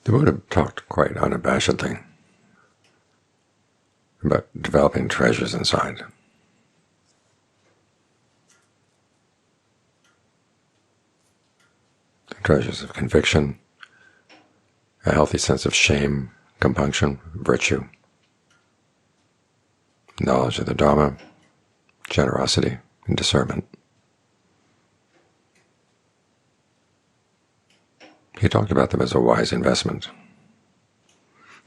The Buddha talked quite unabashedly about developing treasures inside. Treasures of conviction, a healthy sense of shame, compunction, virtue, knowledge of the Dhamma, generosity, and discernment. He talked about them as a wise investment.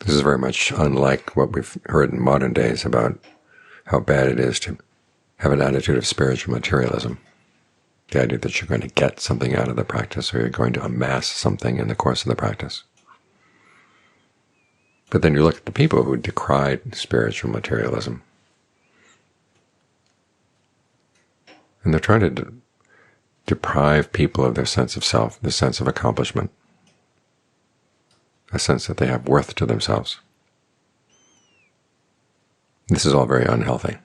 This is very much unlike what we've heard in modern days about how bad it is to have an attitude of spiritual materialism. The idea that you're going to get something out of the practice, or you're going to amass something in the course of the practice. But then you look at the people who decried spiritual materialism, and they're trying to deprive people of their sense of self, the sense of accomplishment, a sense that they have worth to themselves. This is all very unhealthy.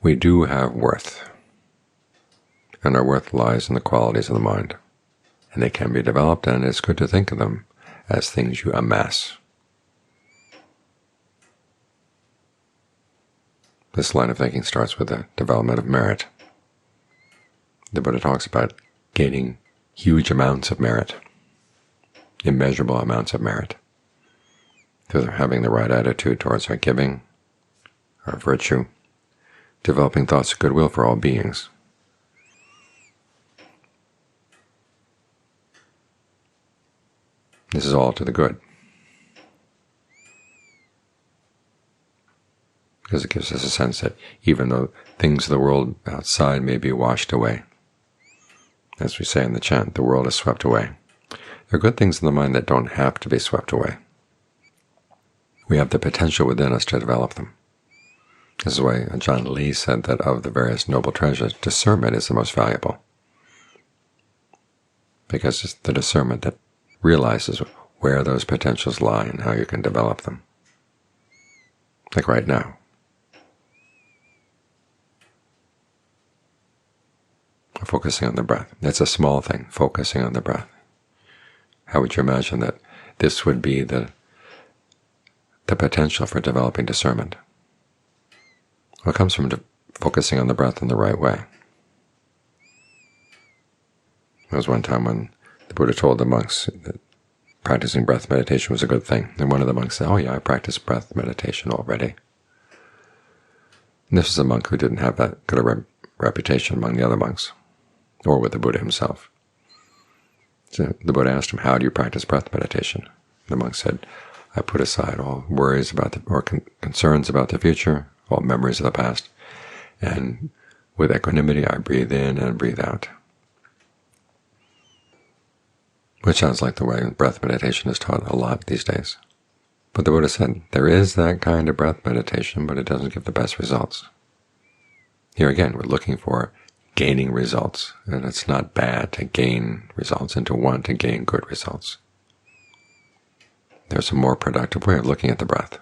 We do have worth, and our worth lies in the qualities of the mind, and they can be developed, and it's good to think of them as things you amass. This line of thinking starts with the development of merit. The Buddha talks about gaining huge amounts of merit, immeasurable amounts of merit, through having the right attitude towards our giving, our virtue, developing thoughts of goodwill for all beings. This is all to the good, because it gives us a sense that even though things of the world outside may be washed away, as we say in the chant, the world is swept away, there are good things in the mind that don't have to be swept away. We have the potential within us to develop them. This is why John Lee said that of the various noble treasures, discernment is the most valuable, because it's the discernment that realizes where those potentials lie and how you can develop them. Like right now. Focusing on the breath. It's a small thing, focusing on the breath. How would you imagine that this would be the potential for developing discernment? Well, it comes from focusing on the breath in the right way. There was one time when the Buddha told the monks that practicing breath meditation was a good thing. And one of the monks said, "Oh yeah, I practice breath meditation already." And this was a monk who didn't have that good a reputation among the other monks, or with the Buddha himself. So the Buddha asked him, "How do you practice breath meditation?" The monk said, "I put aside all worries about or concerns about the future, all memories of the past, and with equanimity I breathe in and breathe out." Which sounds like the way breath meditation is taught a lot these days. But the Buddha said, there is that kind of breath meditation, but it doesn't give the best results. Here again, we're looking for gaining results, and it's not bad to gain results and to want to gain good results. There's a more productive way of looking at the breath.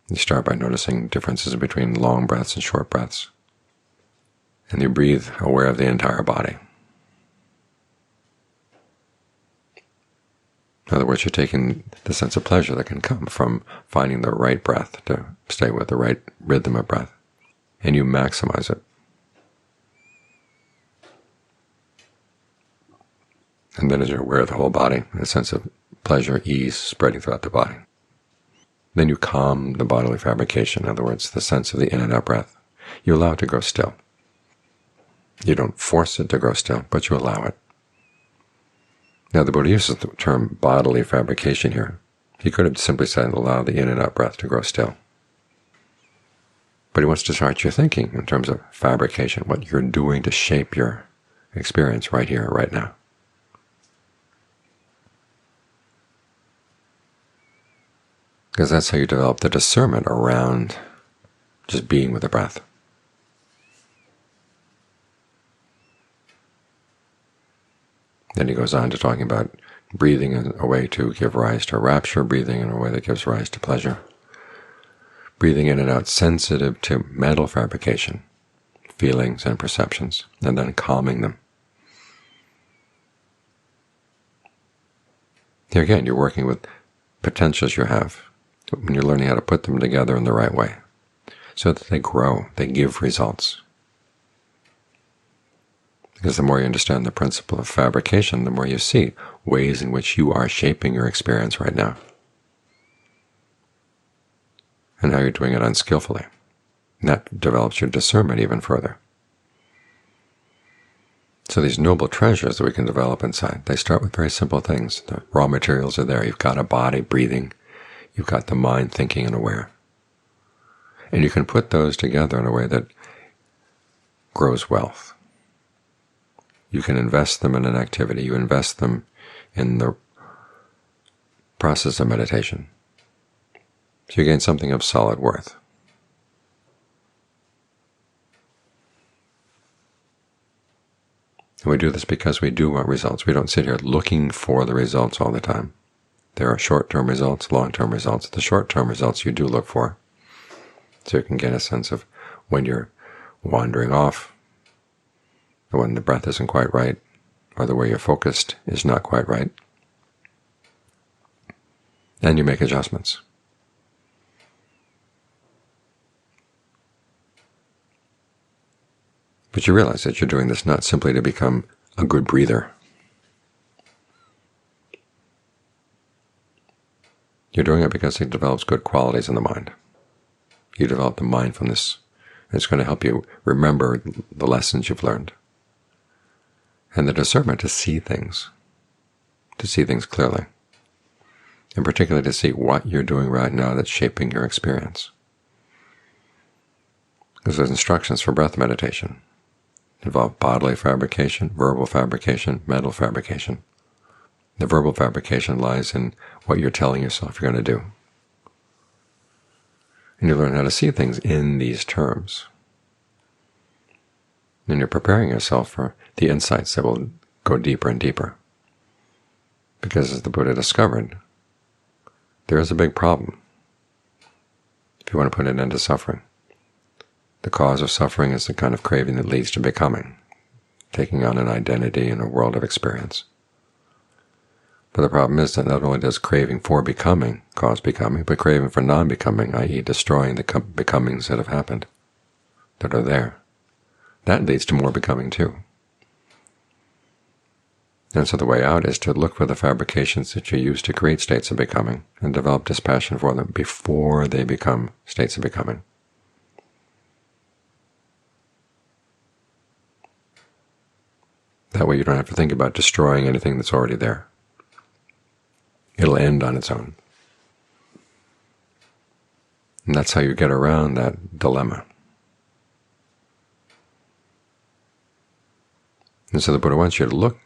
You start by noticing differences between long breaths and short breaths, and you breathe aware of the entire body. In other words, you're taking the sense of pleasure that can come from finding the right breath to stay with, the right rhythm of breath, and you maximize it. And then as you're aware of the whole body, a sense of pleasure, ease spreading throughout the body. Then you calm the bodily fabrication, in other words, the sense of the in and out breath. You allow it to grow still. You don't force it to grow still, but you allow it. Now the Buddha uses the term bodily fabrication here. He could have simply said, allow the in and out breath to grow still. But he wants to start your thinking in terms of fabrication, what you're doing to shape your experience right here, right now. Because that's how you develop the discernment around just being with the breath. Then he goes on to talking about breathing in a way to give rise to rapture, breathing in a way that gives rise to pleasure, breathing in and out sensitive to mental fabrication, feelings and perceptions, and then calming them. Here again, you're working with potentials you have when you're learning how to put them together in the right way so that they grow, they give results. Because the more you understand the principle of fabrication, the more you see ways in which you are shaping your experience right now, and how you're doing it unskillfully. And that develops your discernment even further. So these noble treasures that we can develop inside, they start with very simple things. The raw materials are there. You've got a body breathing. You've got the mind thinking and aware. And you can put those together in a way that grows wealth. You can invest them in an activity. You invest them in the process of meditation. So you gain something of solid worth. And we do this because we do want results. We don't sit here looking for the results all the time. There are short-term results, long-term results. The short-term results you do look for, so you can get a sense of when you're wandering off, or when the breath isn't quite right, or the way you're focused is not quite right. And you make adjustments. But you realize that you're doing this not simply to become a good breather. You're doing it because it develops good qualities in the mind. You develop the mindfulness, and it's going to help you remember the lessons you've learned. And the discernment to see things clearly, and particularly to see what you're doing right now that's shaping your experience. Because there's instructions for breath meditation. Involve bodily fabrication, verbal fabrication, mental fabrication. The verbal fabrication lies in what you're telling yourself you're going to do. And you learn how to see things in these terms. And you're preparing yourself for the insights that will go deeper and deeper. Because as the Buddha discovered, there is a big problem if you want to put an end to suffering. The cause of suffering is the kind of craving that leads to becoming, taking on an identity in a world of experience. But the problem is that not only does craving for becoming cause becoming, but craving for non-becoming, i.e. destroying the becomings that have happened, that are there, that leads to more becoming too. And so the way out is to look for the fabrications that you use to create states of becoming and develop dispassion for them before they become states of becoming. That way you don't have to think about destroying anything that's already there. It'll end on its own. And that's how you get around that dilemma. And so the Buddha wants you to look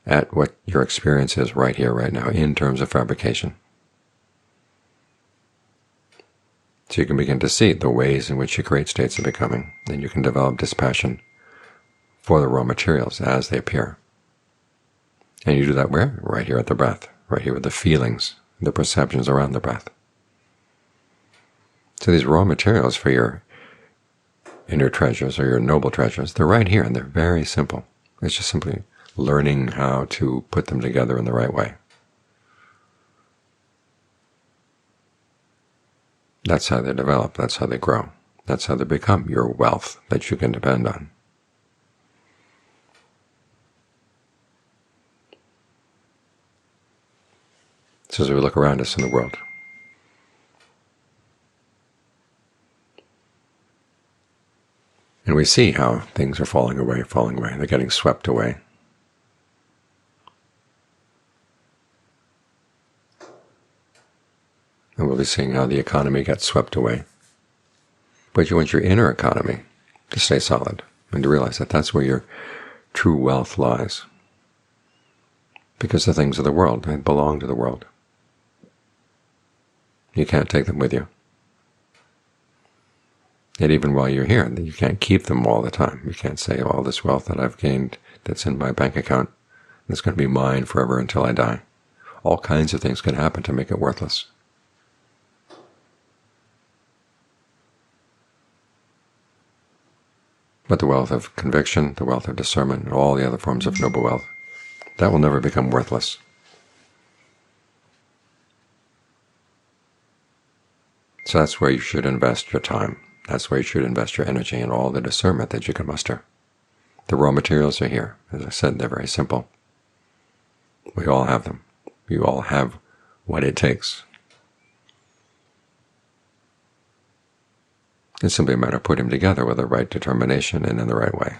at what your experience is right here, right now, in terms of fabrication. So you can begin to see the ways in which you create states of becoming, and you can develop dispassion for the raw materials as they appear. And you do that where? Right here at the breath, right here with the feelings, the perceptions around the breath. So these raw materials for your inner treasures or your noble treasures, they're right here and they're very simple. It's just simply learning how to put them together in the right way. That's how they develop, that's how they grow, that's how they become your wealth that you can depend on. So as we look around us in the world, and we see how things are falling away, they're getting swept away. And we'll be seeing how the economy gets swept away. But you want your inner economy to stay solid and to realize that that's where your true wealth lies. Because the things of the world, they belong to the world. You can't take them with you. Yet even while you're here, you can't keep them all the time. You can't say, all this wealth that I've gained that's in my bank account, it's going to be mine forever until I die. All kinds of things can happen to make it worthless. But the wealth of conviction, the wealth of discernment, and all the other forms of noble wealth, that will never become worthless. So that's where you should invest your time. That's where you should invest your energy and all the discernment that you can muster. The raw materials are here. As I said, they're very simple. We all have them. You all have what it takes. It's simply a matter of putting them together with the right determination and in the right way.